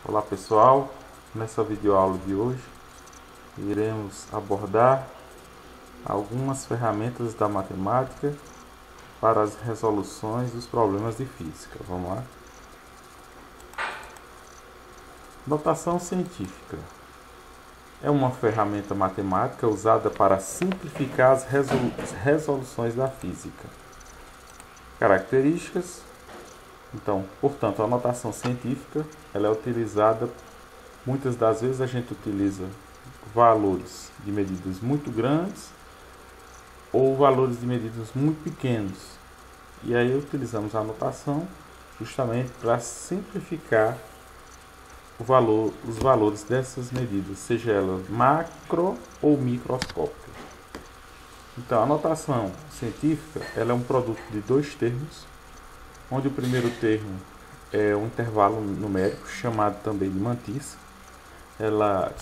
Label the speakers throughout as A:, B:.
A: Olá pessoal, nessa videoaula de hoje iremos abordar algumas ferramentas da matemática para as resoluções dos problemas de física. Vamos lá? Notação científica é uma ferramenta matemática usada para simplificar as resoluções da física. Características. Então, portanto, a notação científica ela é utilizada, muitas das vezes a gente utiliza valores de medidas muito grandes ou valores de medidas muito pequenos. E aí utilizamos a notação justamente para simplificar os valores dessas medidas, seja ela macro ou microscópica. Então, a notação científica ela é um produto de dois termos, onde o primeiro termo é um intervalo numérico, chamado também de mantissa.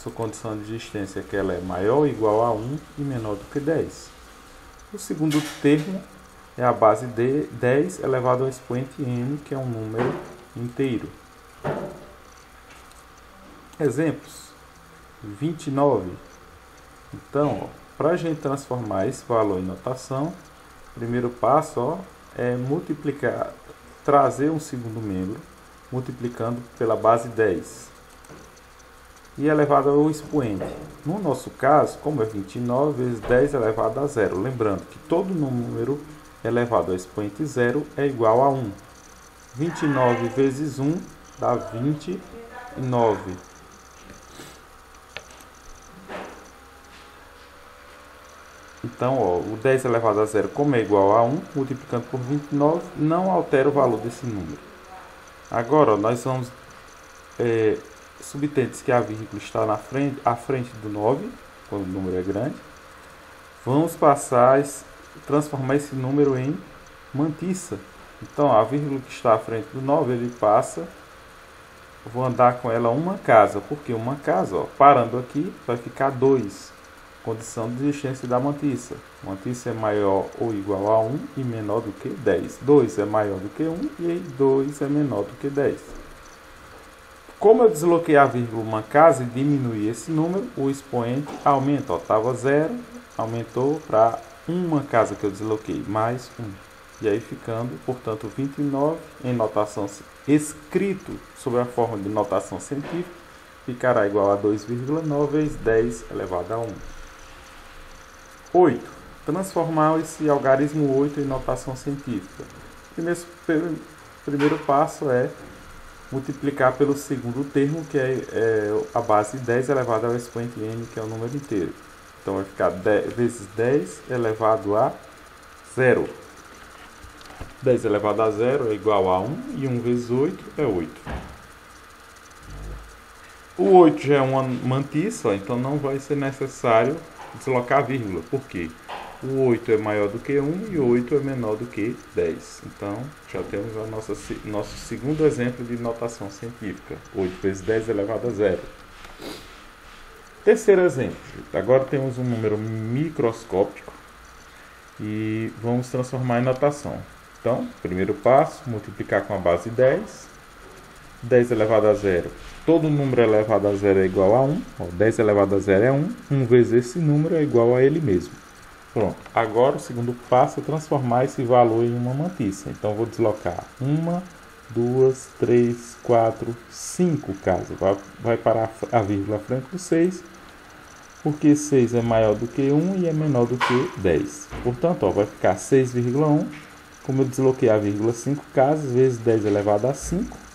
A: Sua condição de existência é que ela é maior ou igual a 1 e menor do que 10. O segundo termo é a base de 10 elevado ao expoente n, que é um número inteiro. Exemplos: 29. Então, para a gente transformar esse valor em notação, o primeiro passo é multiplicar, trazer um segundo membro, multiplicando pela base 10 e elevado ao expoente. No nosso caso, como é 29 vezes 10 elevado a 0, lembrando que todo número elevado ao expoente 0 é igual a 1. 29 vezes 1 dá 29. Então, o 10 elevado a 0, como é igual a 1, multiplicando por 29, não altera o valor desse número. Agora, nós vamos subtentes que a vírgula está à frente do 9, quando o número é grande. Vamos transformar esse número em mantissa. Então, a vírgula que está à frente do 9, ele passa, vou andar com ela uma casa, porque uma casa, parando aqui, vai ficar 2. Condição de existência da mantissa. Mantissa é maior ou igual a 1 e menor do que 10. 2 é maior do que 1 e 2 é menor do que 10. Como eu desloquei a vírgula uma casa e diminuí esse número, o expoente aumenta. Estava 0, aumentou para uma casa que eu desloquei, mais 1. E aí ficando, portanto, 29 em notação escrito sob a forma de notação científica, ficará igual a 2,9 vezes 10 elevado a 1. 8. Transformar esse algarismo 8 em notação científica. Primeiro passo é multiplicar pelo segundo termo, que é a base 10 elevado ao expoente n, que é o número inteiro. Então vai ficar 10 vezes 10 elevado a 0. 10 elevado a 0 é igual a 1, e 1 vezes 8 é 8. O 8 já é uma mantissa, então não vai ser necessário deslocar a vírgula. Por quê? O 8 é maior do que 1 e o 8 é menor do que 10. Então, já temos nosso segundo exemplo de notação científica. 8 vezes 10 elevado a 0. Terceiro exemplo. Agora temos um número microscópico e vamos transformar em notação. Então, primeiro passo, multiplicar com a base 10. 10 elevado a 0. Todo número elevado a 0 é igual a 1. 10 elevado a 0 é 1. 1 vezes esse número é igual a ele mesmo. Pronto. Agora o segundo passo é transformar esse valor em uma mantissa. Então vou deslocar 1, 2, 3, 4, 5 casas. Vai parar a vírgula à frente do 6. Porque 6 é maior do que 1 e é menor do que 10. Portanto, vai ficar 6,1. Como eu desloquei a vírgula 5 casas, vezes 10 elevado a 5.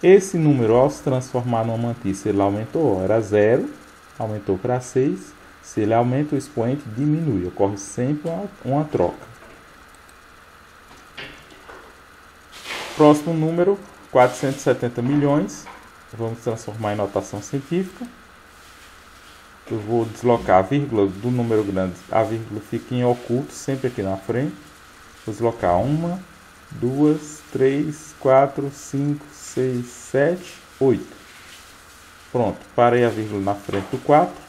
A: Esse número, ao se transformar numa mantissa, ele aumentou. Era 0, aumentou para 6. Se ele aumenta, o expoente diminui. Ocorre sempre uma troca. Próximo número, 470 milhões. Vamos transformar em notação científica. Eu vou deslocar a vírgula do número grande. A vírgula fica em oculto, sempre aqui na frente. Vou deslocar 1, 2, 3, 4, 5, 6, 7, 8. Pronto, parei a vírgula na frente do 4.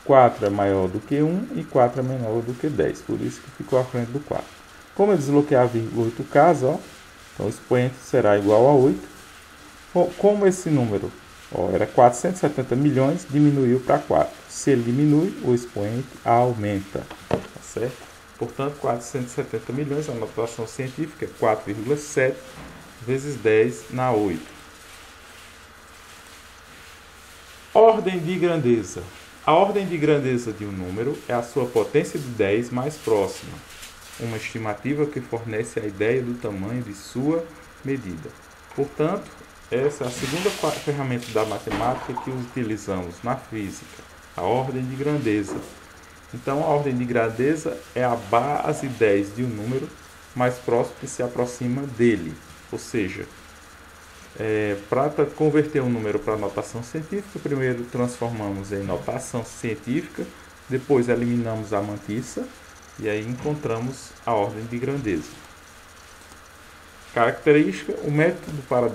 A: 4 é maior do que 1 e 4 é menor do que 10. Por isso que ficou à frente do 4. Como eu desloquei a vírgula 8 casas, então o expoente será igual a 8. Como esse número Ó, era 470 milhões, diminuiu para 4. Se ele diminui, o expoente aumenta. Tá certo? Portanto, 470 milhões, a notação científica é 4,7 vezes 10 na 8. Ordem de grandeza. A ordem de grandeza de um número é a sua potência de 10 mais próxima. Uma estimativa que fornece a ideia do tamanho de sua medida. Portanto, essa é a segunda ferramenta da matemática que utilizamos na física, a ordem de grandeza. Então, a ordem de grandeza é a base 10 de um número mais próximo que se aproxima dele. Ou seja, para converter um número para notação científica, primeiro transformamos em notação científica, depois eliminamos a mantissa e aí encontramos a ordem de grandeza. Característica: o método para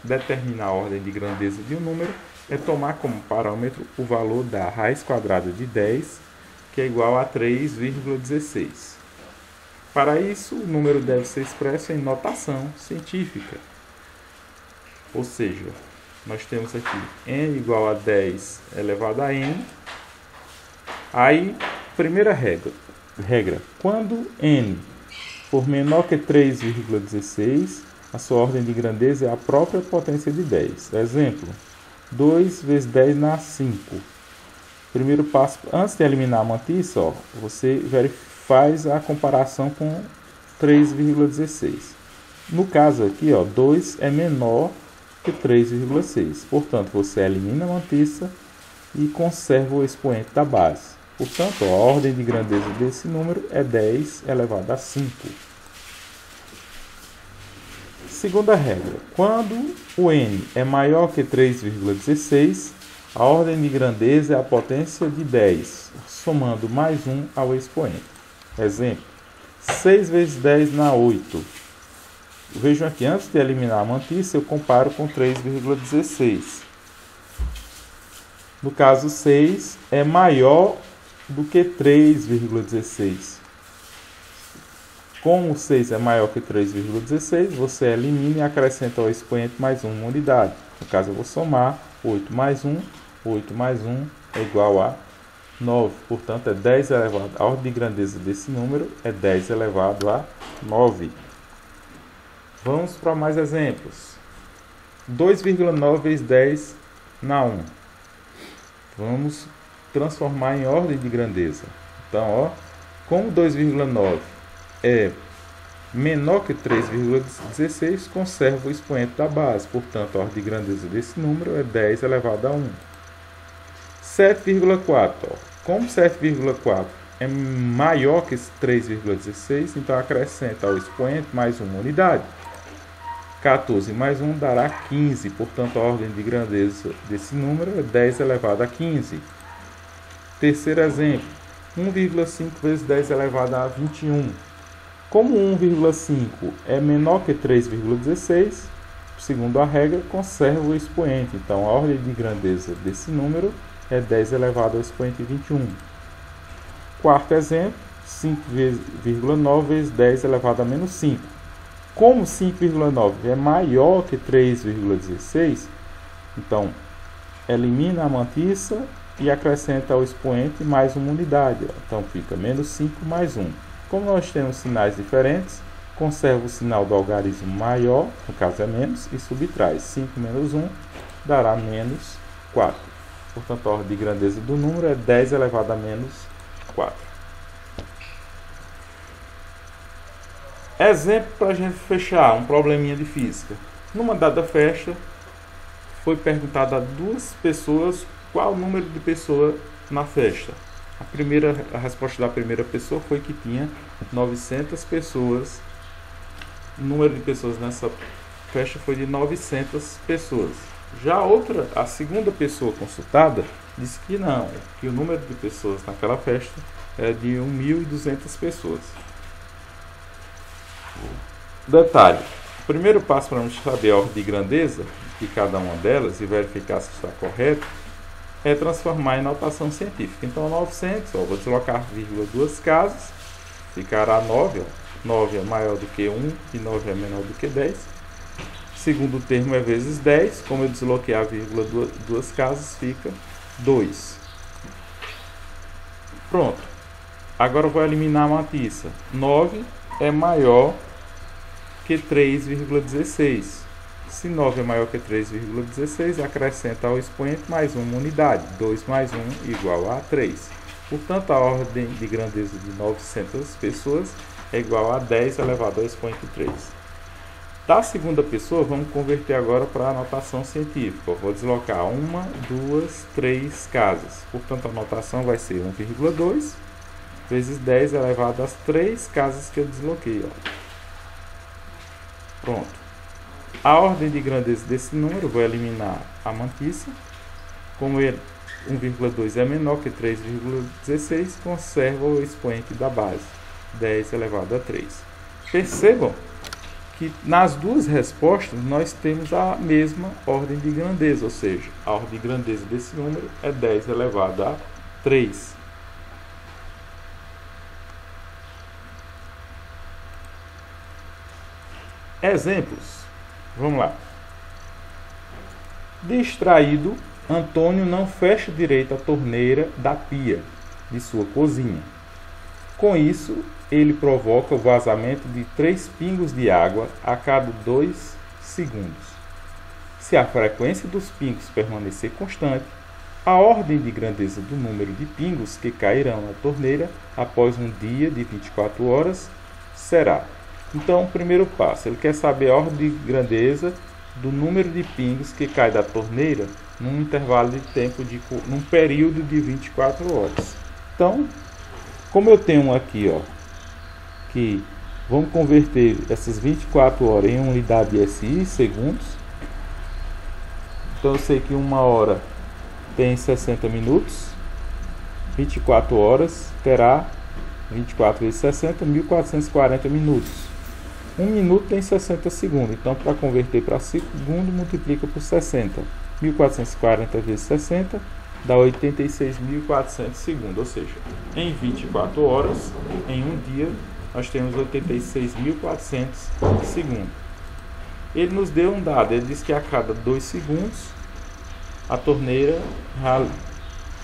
A: determinar a ordem de grandeza de um número é tomar como parâmetro o valor da raiz quadrada de 10, que é igual a 3,16. Para isso, o número deve ser expresso em notação científica. Ou seja, nós temos aqui n igual a 10 elevado a n. Aí, primeira regra: quando n for menor que 3,16, a sua ordem de grandeza é a própria potência de 10. Exemplo: 2 vezes 10 na 5. Primeiro passo, antes de eliminar a mantissa, ó, você faz a comparação com 3,16. No caso aqui, ó, 2 é menor que 3,6. Portanto, você elimina a mantissa e conserva o expoente da base. Portanto, a ordem de grandeza desse número é 10 elevado a 5. Segunda regra: quando o n é maior que 3,16, a ordem de grandeza é a potência de 10, somando mais 1 ao expoente. Exemplo: 6 vezes 10 na 8. Vejam aqui, antes de eliminar a mantissa, eu comparo com 3,16. No caso, 6 é maior do que 3,16. Como 6 é maior que 3,16, você elimina e acrescenta ao expoente mais 1 unidade. No caso, eu vou somar 8 mais 1. 8 mais 1 é igual a 9. Portanto, é 10 elevado. A ordem de grandeza desse número é 10 elevado a 9. Vamos para mais exemplos. 2,9 vezes 10 na 1. Vamos transformar em ordem de grandeza. Então, ó, como 2,9 é menor que 3,16, conserva o expoente da base. Portanto, a ordem de grandeza desse número é 10 elevado a 1. 7,4. Como 7,4 é maior que 3,16, então acrescenta ao expoente mais uma unidade. 14 mais 1 dará 15. Portanto, a ordem de grandeza desse número é 10 elevado a 15. Terceiro exemplo: 1,5 vezes 10 elevado a 21. Como 1,5 é menor que 3,16, segundo a regra, conserva o expoente. Então, a ordem de grandeza desse número é 10 elevado ao expoente 21. Quarto exemplo: 5,9 vezes 10 elevado a menos 5. Como 5,9 é maior que 3,16, então elimina a mantissa e acrescenta ao expoente mais uma unidade. Então fica menos 5 mais 1. Como nós temos sinais diferentes, conserva o sinal do algarismo maior, no caso é menos, e subtrai. 5 menos 1 dará menos 4. Portanto, a ordem de grandeza do número é 10 elevado a menos 4. Exemplo para a gente fechar um probleminha de física. Numa dada festa, foi perguntado a duas pessoas qual o número de pessoas na festa. A resposta da primeira pessoa foi que tinha 900 pessoas. O número de pessoas nessa festa foi de 900 pessoas. Já a segunda pessoa consultada disse que não, que o número de pessoas naquela festa é de 1.200 pessoas. Detalhe: o primeiro passo para saber a ordem de grandeza de cada uma delas e verificar se está correto é transformar em notação científica. Então, 900, vou deslocar vírgula duas casas, ficará 9. 9 é maior do que 1 e 9 é menor do que 10. Segundo termo é vezes 10. Como eu desloquei a vírgula duas casas, fica 2. Pronto. Agora eu vou eliminar a matiça. 9 é maior que 3,16. Se 9 é maior que 3,16, acrescenta ao expoente mais uma unidade. 2 mais 1 igual a 3. Portanto, a ordem de grandeza de 900 pessoas é igual a 10 elevado ao expoente 3. Da segunda pessoa, vamos converter agora para a notação científica. Eu vou deslocar 1, 2, 3 casas. Portanto, a notação vai ser 1,2 vezes 10 elevado às 3 casas que eu desloquei. Ó. Pronto. A ordem de grandeza desse número, eu vou eliminar a mantissa. Como 1,2 é menor que 3,16, conserva o expoente da base, 10 elevado a 3. Percebam que nas duas respostas nós temos a mesma ordem de grandeza, ou seja, a ordem de grandeza desse número é 10 elevado a 3. Exemplos. Vamos lá. Distraído, Antônio não fecha direito a torneira da pia de sua cozinha. Com isso, ele provoca o vazamento de 3 pingos de água a cada 2 segundos. Se a frequência dos pingos permanecer constante, a ordem de grandeza do número de pingos que cairão na torneira após um dia de 24 horas será. Então, o primeiro passo, ele quer saber a ordem de grandeza do número de pingos que cai da torneira num intervalo de tempo num período de 24 horas. Então, como eu tenho aqui, ó, que vamos converter essas 24 horas em unidade de SI, segundos. Então eu sei que 1 hora tem 60 minutos, 24 horas terá 24 vezes 60, 1440 minutos. 1 minuto tem 60 segundos, então para converter para segundo multiplica por 60. 1440 vezes 60 dá 86.400 segundos, ou seja, em 24 horas, em um dia, nós temos 86.400 segundos. Ele nos deu um dado, ele diz que a cada 2 segundos a torneira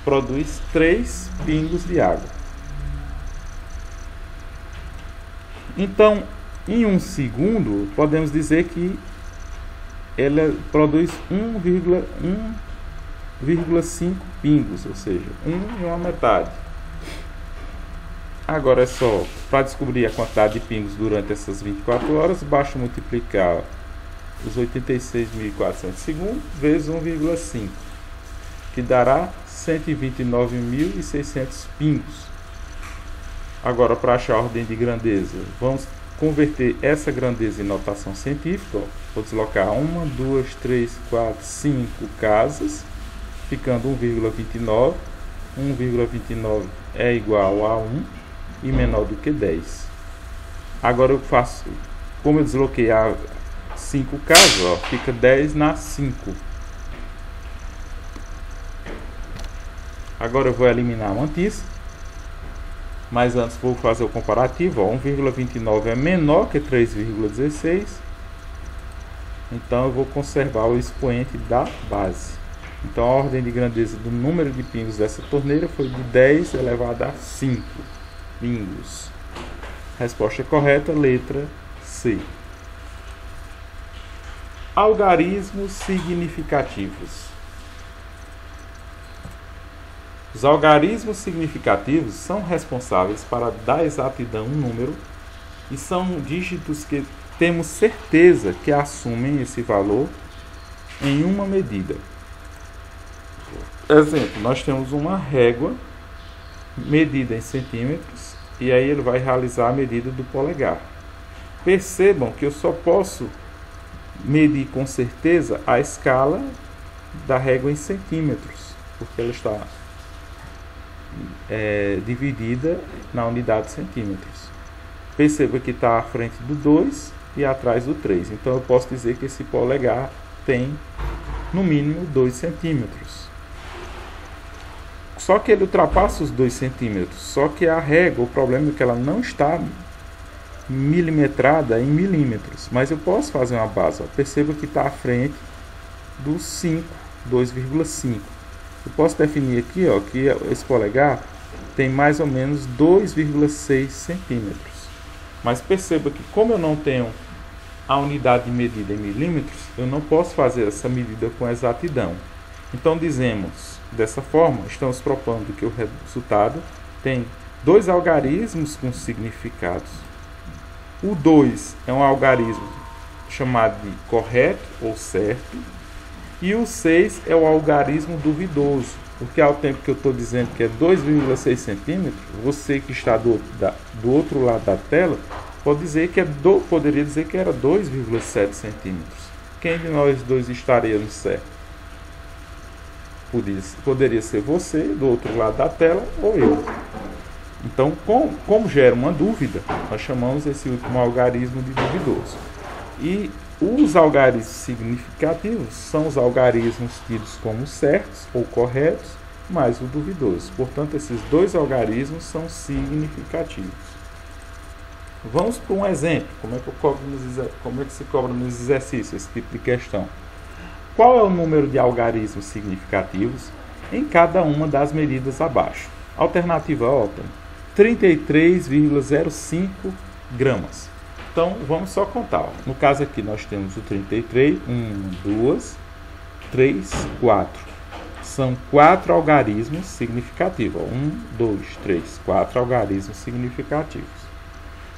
A: produz 3 pingos de água. Então, em 1 segundo, podemos dizer que ela produz 1,5 pingos, ou seja, 1 e uma metade. Agora é só, para descobrir a quantidade de pingos durante essas 24 horas, basta multiplicar os 86.400 segundos vezes 1,5, que dará 129.600 pingos. Agora, para achar a ordem de grandeza, vamos converter essa grandeza em notação científica. Vou deslocar 1, 2, 3, 4, 5 casas, ficando 1,29. 1,29 é igual a 1 e menor do que 10. Agora eu faço, como eu desloquei a 5 casas, ó, fica 10 na 5. Agora eu vou eliminar a mantissa. Mas antes vou fazer o comparativo. 1,29 é menor que 3,16. Então eu vou conservar o expoente da base. Então a ordem de grandeza do número de pingos dessa torneira foi de 10 elevado a 5 pingos. Resposta correta, letra C. Algarismos significativos. Os algarismos significativos são responsáveis para dar exatidão a um número e são dígitos que temos certeza que assumem esse valor em uma medida. Exemplo, nós temos uma régua medida em centímetros e aí ele vai realizar a medida do polegar. Percebam que eu só posso medir com certeza a escala da régua em centímetros, porque ela está dividida na unidade de centímetros. Perceba que está à frente do 2 e atrás do 3. Então eu posso dizer que esse polegar tem no mínimo 2 centímetros. Só que ele ultrapassa os 2 centímetros. Só que a régua, o problema é que ela não está milimetrada em milímetros, mas eu posso fazer uma base. Ó. Perceba que está à frente do 5, 2,5. Eu posso definir aqui, ó, que esse polegar tem mais ou menos 2,6 centímetros. Mas perceba que como eu não tenho a unidade de medida em milímetros, eu não posso fazer essa medida com exatidão. Então dizemos dessa forma, estamos propondo que o resultado tem dois algarismos com significados. O 2 é um algarismo chamado de correto ou certo, e o 6 é o algarismo duvidoso, porque ao tempo que eu estou dizendo que é 2,6 centímetros, você que está do outro lado da tela poderia dizer que era 2,7 centímetros. Quem de nós dois estaria no certo? Poderia ser você do outro lado da tela ou eu. Então, como gera uma dúvida, nós chamamos esse último algarismo de duvidoso. E os algarismos significativos são os algarismos tidos como certos ou corretos, mais o duvidoso. Portanto, esses dois algarismos são significativos. Vamos para um exemplo. Como é que se cobra nos exercícios esse tipo de questão? Qual é o número de algarismos significativos em cada uma das medidas abaixo? Alternativa A, 33,05 gramas. Então, vamos só contar. Ó. No caso aqui, nós temos o 33, 1, 2, 3, 4. São 4 algarismos significativos. Ó. 1, 2, 3, 4 algarismos significativos.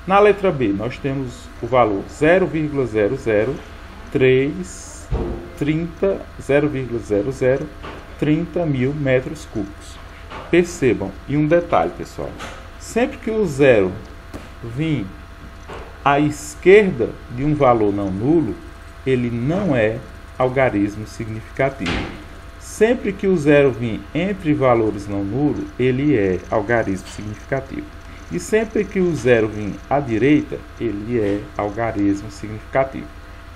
A: Na letra B, nós temos o valor 0,0030 mil metros cúbicos. Percebam, e um detalhe, pessoal. Sempre que o zero vir à esquerda de um valor não nulo, ele não é algarismo significativo. Sempre que o zero vir entre valores não nulos, ele é algarismo significativo. E sempre que o zero vir à direita, ele é algarismo significativo.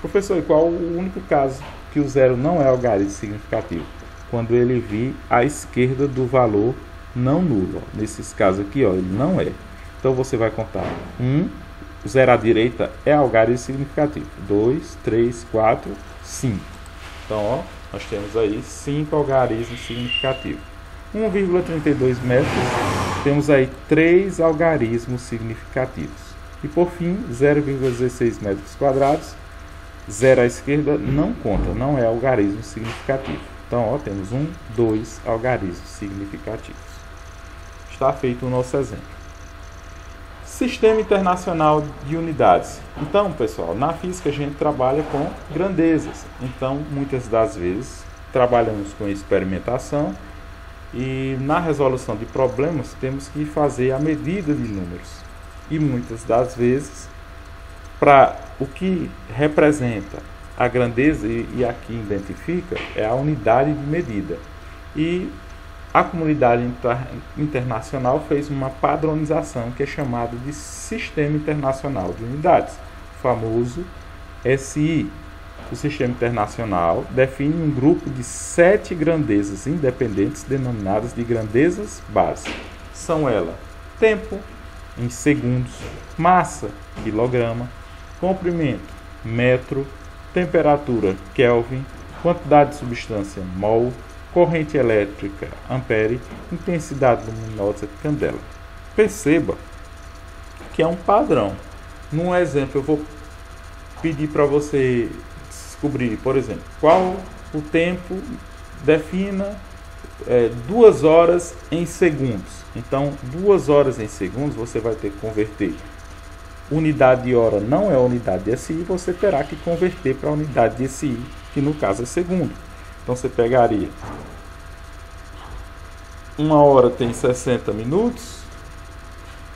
A: Professor, e qual o único caso que o zero não é algarismo significativo? Quando ele vir à esquerda do valor não nulo. Ó. Nesses casos aqui, ó, ele não é. Então você vai contar 1, o zero à direita é algarismo significativo. 2, 3, 4, 5. Então, ó, nós temos aí 5 algarismos significativos. 1,32 metros, temos aí 3 algarismos significativos. E por fim, 0,16 metros quadrados, 0 à esquerda não conta, não é algarismo significativo. Então, ó, temos 2 algarismos significativos. Está feito o nosso exemplo. Sistema Internacional de Unidades. Então, pessoal, na física a gente trabalha com grandezas. Então, muitas das vezes, trabalhamos com experimentação e na resolução de problemas temos que fazer a medida de números. E muitas das vezes, para o que representa a grandeza e aqui identifica, é a unidade de medida. E a comunidade internacional fez uma padronização que é chamada de Sistema Internacional de Unidades, o famoso SI. O Sistema Internacional define um grupo de 7 grandezas independentes denominadas de grandezas base. São elas: tempo, em segundos; massa, quilograma; comprimento, metro; temperatura, Kelvin; quantidade de substância, mol; corrente elétrica, ampere; intensidade luminosa, candela. Perceba que é um padrão. Num exemplo, eu vou pedir para você descobrir, por exemplo, qual o tempo, defina 2 horas em segundos. Então, 2 horas em segundos, você vai ter que converter. Unidade de hora não é unidade de SI, você terá que converter para a unidade de SI, que no caso é segundo. Então, você pegaria 1 hora tem 60 minutos,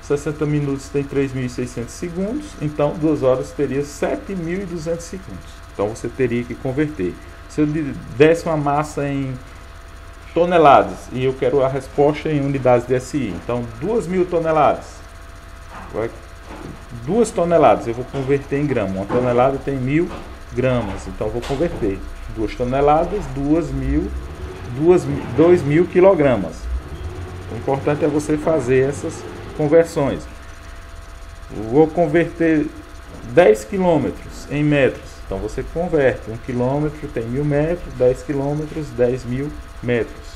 A: 60 minutos tem 3.600 segundos, então 2 horas teria 7.200 segundos. Então você teria que converter. Se eu desse uma massa em toneladas e eu quero a resposta em unidades de SI, então 2.000 toneladas. 2 toneladas eu vou converter em grama. 1 tonelada tem 1.000 gramas, então eu vou converter. 2 toneladas, 2.000 quilogramas. O importante é você fazer essas conversões. Vou converter 10 quilômetros em metros. Então você converte 1 quilômetro tem 1000 metros, 10 quilômetros, 10.000 metros.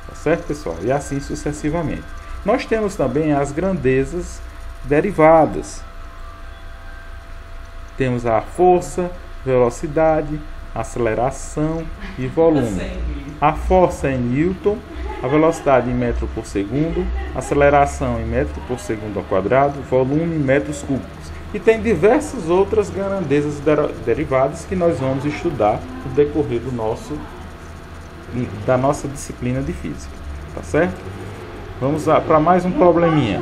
A: Tá certo, pessoal? E assim sucessivamente. Nós temos também as grandezas derivadas. Temos a força, velocidade, aceleração e volume. A força é em Newton, a velocidade em metro por segundo, aceleração em metro por segundo ao quadrado, volume em metros cúbicos. E tem diversas outras grandezas derivadas que nós vamos estudar no decorrer da nossa disciplina de física. Tá certo? Vamos para mais um probleminha.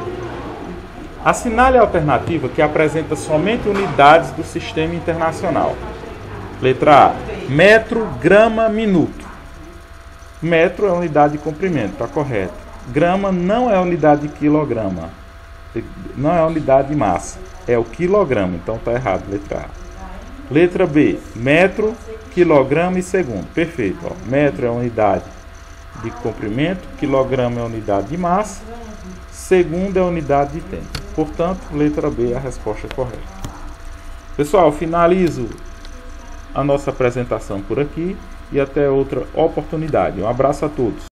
A: Assinale a alternativa que apresenta somente unidades do sistema internacional. Letra A. Metro, grama, minuto. Metro é unidade de comprimento, está correto. Grama não é unidade de quilograma. Não é unidade de massa. É o quilograma, então está errado, letra A. Letra B. Metro, quilograma e segundo. Perfeito. Ó. Metro é unidade de comprimento, quilograma é unidade de massa, segundo é unidade de tempo. Portanto, letra B é a resposta correta. Pessoal, finalizo a nossa apresentação por aqui e até outra oportunidade. Um abraço a todos.